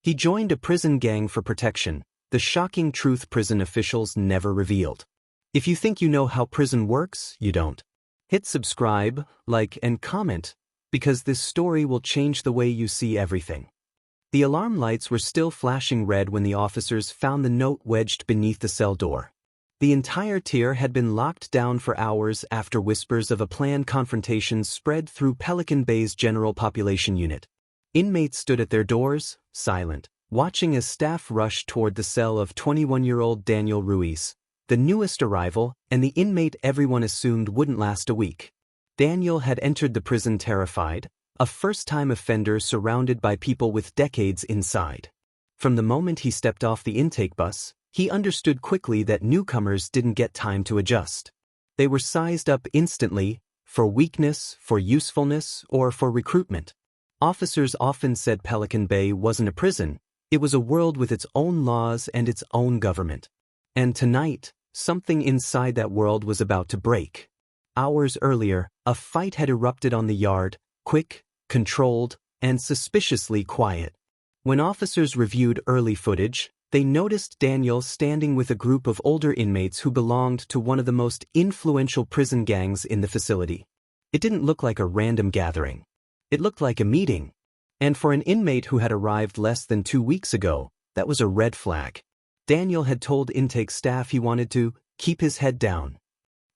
He joined a prison gang for protection, the shocking truth prison officials never revealed. If you think you know how prison works, you don't. Hit subscribe, like, and comment, because this story will change the way you see everything. The alarm lights were still flashing red when the officers found the note wedged beneath the cell door. The entire tier had been locked down for hours after whispers of a planned confrontation spread through Pelican Bay's general population unit. Inmates stood at their doors, silent, watching as staff rushed toward the cell of 21-year-old Daniel Ruiz, the newest arrival and the inmate everyone assumed wouldn't last a week. Daniel had entered the prison terrified, a first-time offender surrounded by people with decades inside. From the moment he stepped off the intake bus, he understood quickly that newcomers didn't get time to adjust. They were sized up instantly, for weakness, for usefulness, or for recruitment. Officers often said Pelican Bay wasn't a prison, it was a world with its own laws and its own government. And tonight, something inside that world was about to break. Hours earlier, a fight had erupted on the yard, quick, controlled, and suspiciously quiet. When officers reviewed early footage, they noticed Daniel standing with a group of older inmates who belonged to one of the most influential prison gangs in the facility. It didn't look like a random gathering. It looked like a meeting. And for an inmate who had arrived less than 2 weeks ago, that was a red flag. Daniel had told intake staff he wanted to keep his head down.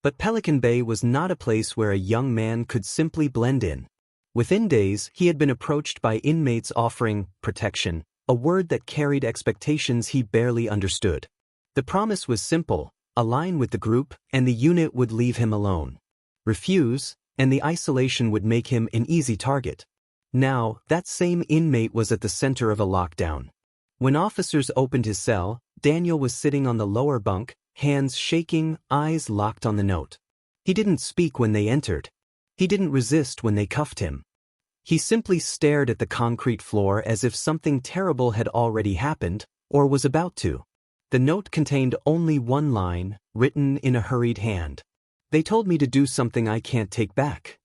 But Pelican Bay was not a place where a young man could simply blend in. Within days, he had been approached by inmates offering protection, a word that carried expectations he barely understood. The promise was simple: align with the group, and the unit would leave him alone. Refuse, and the isolation would make him an easy target. Now, that same inmate was at the center of a lockdown. When officers opened his cell, Daniel was sitting on the lower bunk, hands shaking, eyes locked on the note. He didn't speak when they entered. He didn't resist when they cuffed him. He simply stared at the concrete floor as if something terrible had already happened, or was about to. The note contained only one line, written in a hurried hand. "They told me to do something I can't take back."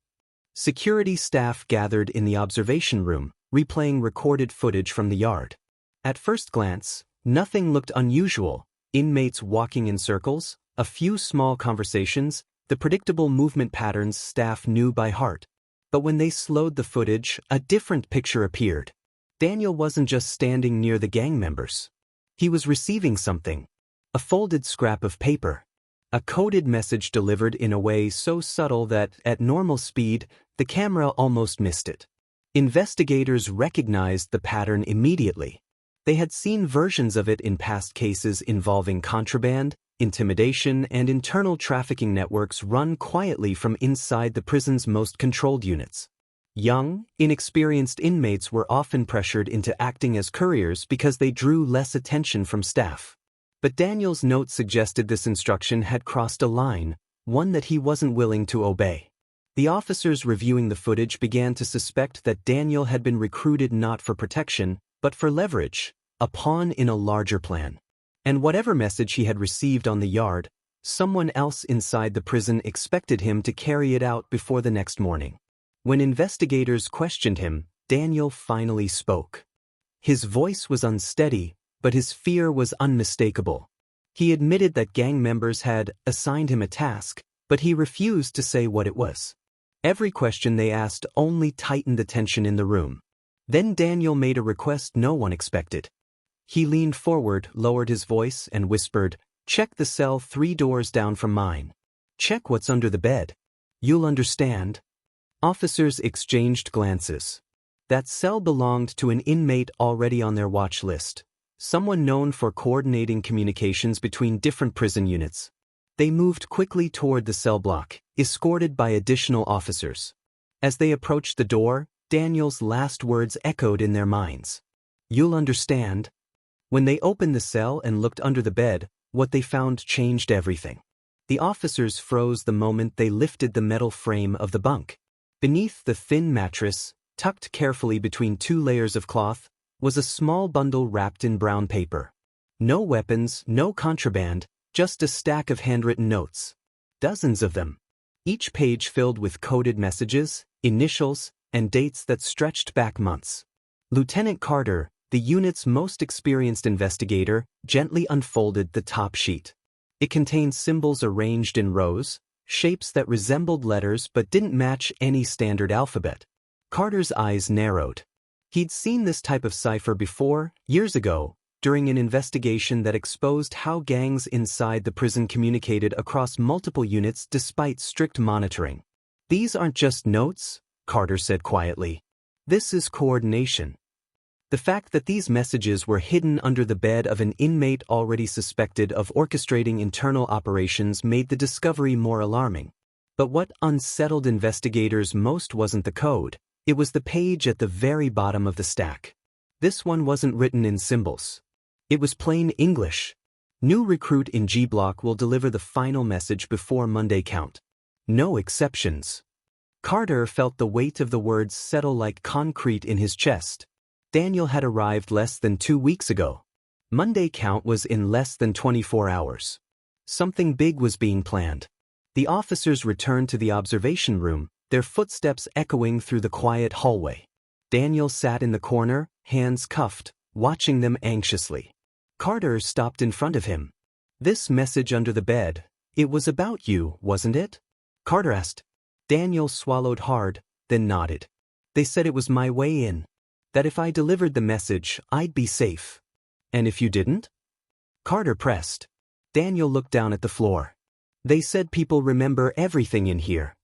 Security staff gathered in the observation room, replaying recorded footage from the yard. At first glance, nothing looked unusual. Inmates walking in circles, a few small conversations, the predictable movement patterns staff knew by heart. But when they slowed the footage, a different picture appeared. Daniel wasn't just standing near the gang members. He was receiving something. A folded scrap of paper. A coded message delivered in a way so subtle that, at normal speed, the camera almost missed it. Investigators recognized the pattern immediately. They had seen versions of it in past cases involving contraband, intimidation, and internal trafficking networks run quietly from inside the prison's most controlled units. Young, inexperienced inmates were often pressured into acting as couriers because they drew less attention from staff. But Daniel's note suggested this instruction had crossed a line, one that he wasn't willing to obey. The officers reviewing the footage began to suspect that Daniel had been recruited not for protection, but for leverage, a pawn in a larger plan. And whatever message he had received on the yard, someone else inside the prison expected him to carry it out before the next morning. When investigators questioned him, Daniel finally spoke. His voice was unsteady, but his fear was unmistakable. He admitted that gang members had assigned him a task, but he refused to say what it was. Every question they asked only tightened the tension in the room. Then Daniel made a request no one expected. He leaned forward, lowered his voice, and whispered, "Check the cell 3 doors down from mine. Check what's under the bed. You'll understand." Officers exchanged glances. That cell belonged to an inmate already on their watch list, someone known for coordinating communications between different prison units. They moved quickly toward the cell block, escorted by additional officers. As they approached the door, Daniel's last words echoed in their minds. "You'll understand." When they opened the cell and looked under the bed, what they found changed everything. The officers froze the moment they lifted the metal frame of the bunk. Beneath the thin mattress, tucked carefully between 2 layers of cloth, was a small bundle wrapped in brown paper. No weapons, no contraband, just a stack of handwritten notes. Dozens of them. Each page filled with coded messages, initials, and dates that stretched back months. "Lieutenant Carter, the unit's most experienced investigator, gently unfolded the top sheet. It contained symbols arranged in rows, shapes that resembled letters but didn't match any standard alphabet. Carter's eyes narrowed. He'd seen this type of cipher before, years ago, during an investigation that exposed how gangs inside the prison communicated across multiple units despite strict monitoring. "These aren't just notes," Carter said quietly. "This is coordination." The fact that these messages were hidden under the bed of an inmate already suspected of orchestrating internal operations made the discovery more alarming. But what unsettled investigators most wasn't the code, it was the page at the very bottom of the stack. This one wasn't written in symbols. It was plain English. "New recruit in G Block will deliver the final message before Monday count. No exceptions." Carter felt the weight of the words settle like concrete in his chest. Daniel had arrived less than 2 weeks ago. Monday count was in less than 24 hours. Something big was being planned. The officers returned to the observation room, their footsteps echoing through the quiet hallway. Daniel sat in the corner, hands cuffed, watching them anxiously. Carter stopped in front of him. "This message under the bed, it was about you, wasn't it?" Carter asked. Daniel swallowed hard, then nodded. "They said it was my way in. That if I delivered the message, I'd be safe. And if you didn't?" Carter pressed. Daniel looked down at the floor. "They said people remember everything in here."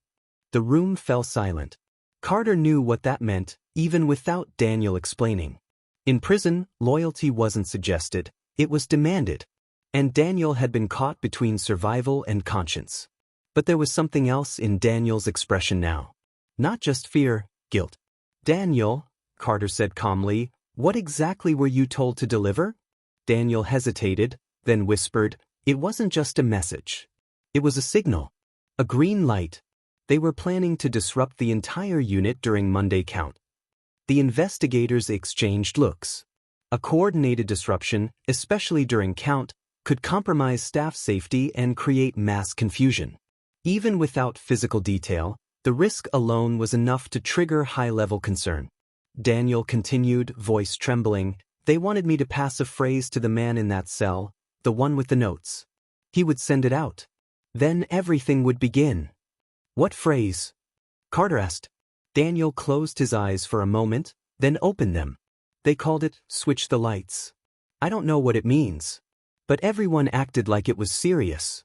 The room fell silent. Carter knew what that meant, even without Daniel explaining. In prison, loyalty wasn't suggested, it was demanded. And Daniel had been caught between survival and conscience. But there was something else in Daniel's expression now. Not just fear, guilt. "Daniel," Carter said calmly, "what exactly were you told to deliver?" Daniel hesitated, then whispered, "It wasn't just a message. It was a signal. A green light. They were planning to disrupt the entire unit during Monday count." The investigators exchanged looks. A coordinated disruption, especially during count, could compromise staff safety and create mass confusion. Even without physical detail, the risk alone was enough to trigger high-level concern. Daniel continued, voice trembling, "They wanted me to pass a phrase to the man in that cell, the one with the notes. He would send it out. Then everything would begin." "What phrase?" Carter asked. Daniel closed his eyes for a moment, then opened them. "They called it, 'switch the lights.' I don't know what it means. But everyone acted like it was serious."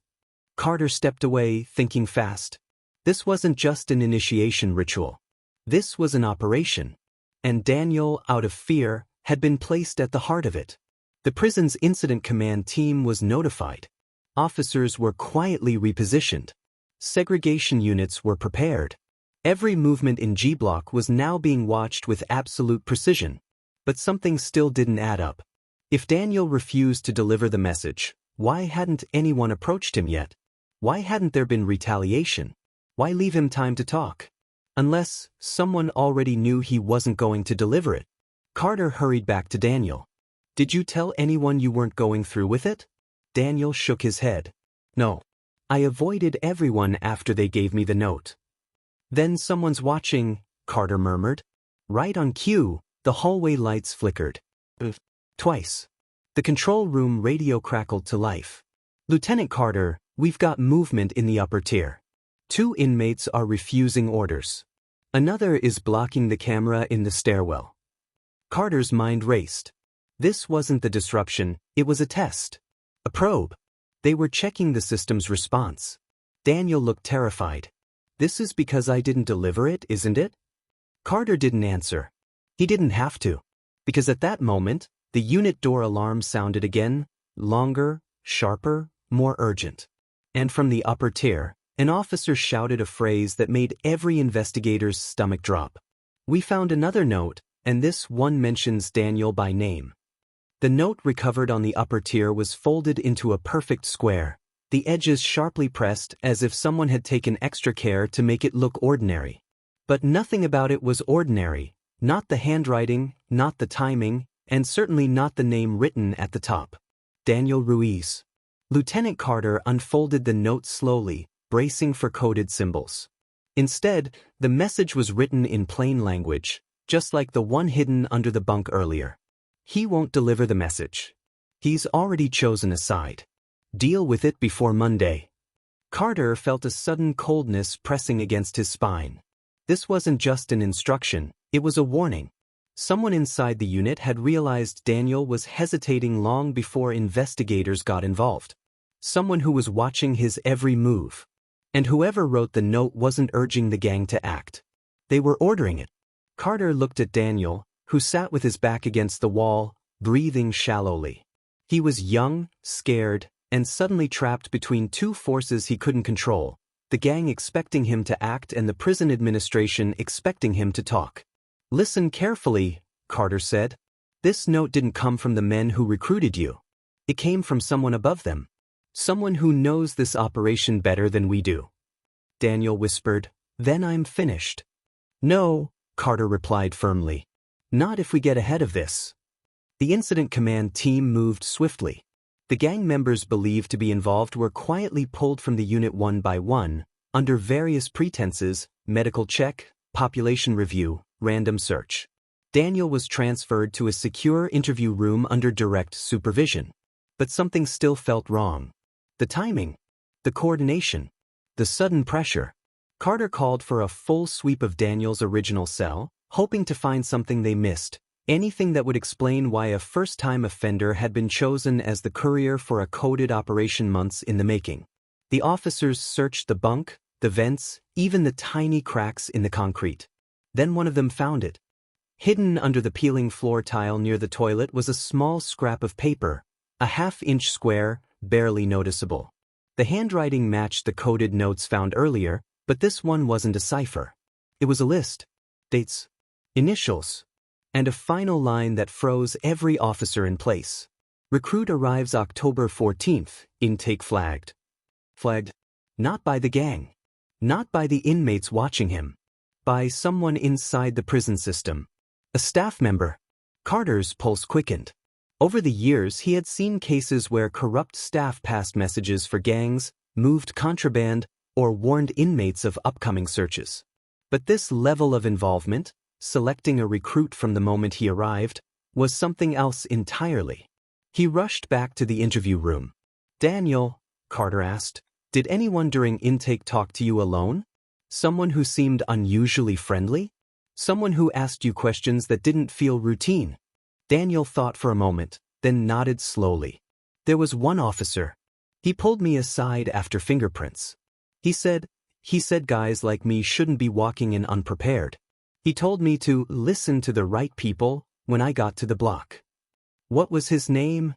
Carter stepped away, thinking fast. This wasn't just an initiation ritual. This was an operation. And Daniel, out of fear, had been placed at the heart of it. The prison's incident command team was notified. Officers were quietly repositioned. Segregation units were prepared. Every movement in G Block was now being watched with absolute precision. But something still didn't add up. If Daniel refused to deliver the message, why hadn't anyone approached him yet? Why hadn't there been retaliation? Why leave him time to talk? Unless someone already knew he wasn't going to deliver it. Carter hurried back to Daniel. "Did you tell anyone you weren't going through with it?" Daniel shook his head. "No. I avoided everyone after they gave me the note." "Then someone's watching," Carter murmured. Right on cue, the hallway lights flickered. Twice. The control room radio crackled to life. "Lieutenant Carter, we've got movement in the upper tier. 2 inmates are refusing orders. Another is blocking the camera in the stairwell." Carter's mind raced. This wasn't the disruption, it was a test. A probe. They were checking the system's response. Daniel looked terrified. "This is because I didn't deliver it, isn't it?" Carter didn't answer. He didn't have to. Because at that moment, the unit door alarm sounded again, longer, sharper, more urgent. And from the upper tier, an officer shouted a phrase that made every investigator's stomach drop. "We found another note, and this one mentions Daniel by name." The note recovered on the upper tier was folded into a perfect square, the edges sharply pressed as if someone had taken extra care to make it look ordinary. But nothing about it was ordinary, not the handwriting, not the timing, and certainly not the name written at the top. Daniel Ruiz. Lieutenant Carter unfolded the note slowly, bracing for coded symbols. Instead, the message was written in plain language, just like the one hidden under the bunk earlier. He won't deliver the message. He's already chosen a side. Deal with it before Monday. Carter felt a sudden coldness pressing against his spine. This wasn't just an instruction, it was a warning. Someone inside the unit had realized Daniel was hesitating long before investigators got involved. Someone who was watching his every move. And whoever wrote the note wasn't urging the gang to act. They were ordering it. Carter looked at Daniel, who sat with his back against the wall, breathing shallowly. He was young, scared, and suddenly trapped between two forces he couldn't control, the gang expecting him to act and the prison administration expecting him to talk. Listen carefully, Carter said. This note didn't come from the men who recruited you. It came from someone above them. Someone who knows this operation better than we do. Daniel whispered, "Then I'm finished." "No," Carter replied firmly. "Not if we get ahead of this." The incident command team moved swiftly. The gang members believed to be involved were quietly pulled from the unit one by one, under various pretenses: medical check, population review, random search. Daniel was transferred to a secure interview room under direct supervision. But something still felt wrong. The timing, the coordination, the sudden pressure. Carter called for a full sweep of Daniel's original cell, hoping to find something they missed, anything that would explain why a first-time offender had been chosen as the courier for a coded operation months in the making. The officers searched the bunk, the vents, even the tiny cracks in the concrete. Then one of them found it. Hidden under the peeling floor tile near the toilet was a small scrap of paper, a half-inch square, barely noticeable. The handwriting matched the coded notes found earlier, but this one wasn't a cipher. It was a list, dates, initials, and a final line that froze every officer in place. Recruit arrives October 14th, intake flagged. Flagged? Not by the gang. Not by the inmates watching him. By someone inside the prison system. A staff member. Carter's pulse quickened. Over the years, he had seen cases where corrupt staff passed messages for gangs, moved contraband, or warned inmates of upcoming searches. But this level of involvement, selecting a recruit from the moment he arrived, was something else entirely. He rushed back to the interview room. "Daniel," Carter asked, "did anyone during intake talk to you alone? Someone who seemed unusually friendly? Someone who asked you questions that didn't feel routine?" Daniel thought for a moment, then nodded slowly. "There was one officer. He pulled me aside after fingerprints. He said guys like me shouldn't be walking in unprepared. He told me to listen to the right people when I got to the block." "What was his name?"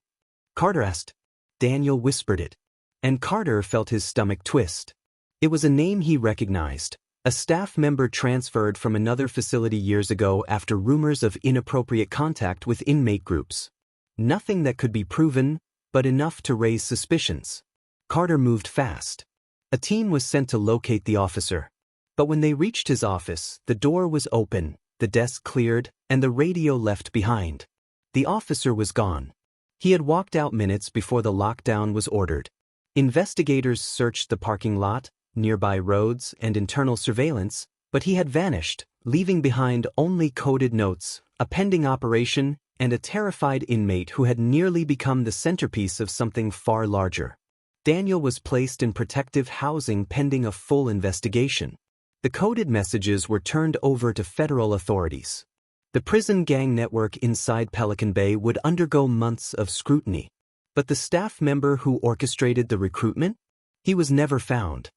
Carter asked. Daniel whispered it, and Carter felt his stomach twist. It was a name he recognized, a staff member transferred from another facility years ago after rumors of inappropriate contact with inmate groups. Nothing that could be proven, but enough to raise suspicions. Carter moved fast. A team was sent to locate the officer. But when they reached his office, the door was open, the desk cleared, and the radio left behind. The officer was gone. He had walked out minutes before the lockdown was ordered. Investigators searched the parking lot, nearby roads, and internal surveillance, but he had vanished, leaving behind only coded notes, a pending operation, and a terrified inmate who had nearly become the centerpiece of something far larger. Daniel was placed in protective housing pending a full investigation. The coded messages were turned over to federal authorities. The prison gang network inside Pelican Bay would undergo months of scrutiny. But the staff member who orchestrated the recruitment? He was never found.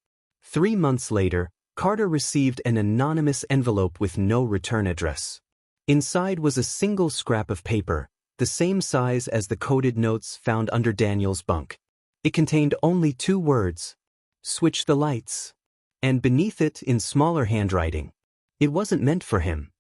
3 months later, Carter received an anonymous envelope with no return address. Inside was a single scrap of paper, the same size as the coded notes found under Daniel's bunk. It contained only 2 words: "Switch the lights." And beneath it, in smaller handwriting, "It wasn't meant for him."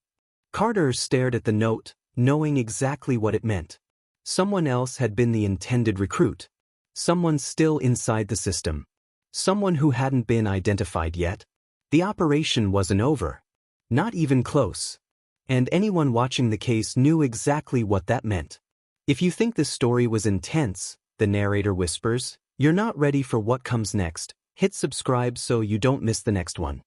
Carter stared at the note, knowing exactly what it meant. Someone else had been the intended recruit. Someone still inside the system. Someone who hadn't been identified yet. The operation wasn't over. Not even close. And anyone watching the case knew exactly what that meant. "If you think this story was intense," the narrator whispers, "you're not ready for what comes next. Hit subscribe so you don't miss the next one."